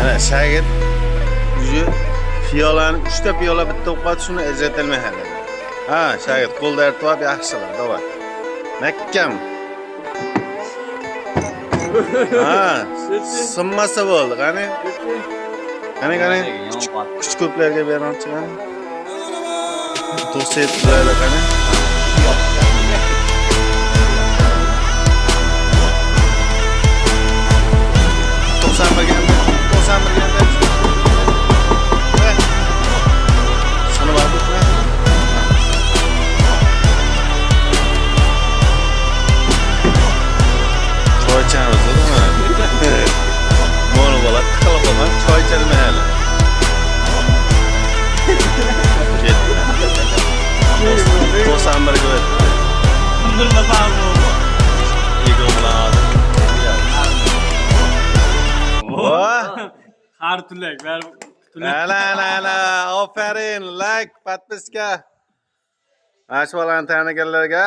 Ana shagird uji piyolani 3 ta piyola bitta ovqat shuni ajratilmay hali. Ha, shagird qo'lda artib olib yaxshilar, davay. Mahkam. Ha, sinmasa bo'ldi, qani? Qani. Kuch ko'plarga beronchi, qani? To'sib turadi, qani? 91 ga choy ichamiz, to'g'rimi? Mo'l bola tiqilib qolgan, choy ichilmay hali. Ketdi. 91 ga o'tdi. Undirmasam bo'ldi. Ego bilan oldi. Har tulak, Ala, aferin, like, подписка. Ashvalani taniganlarga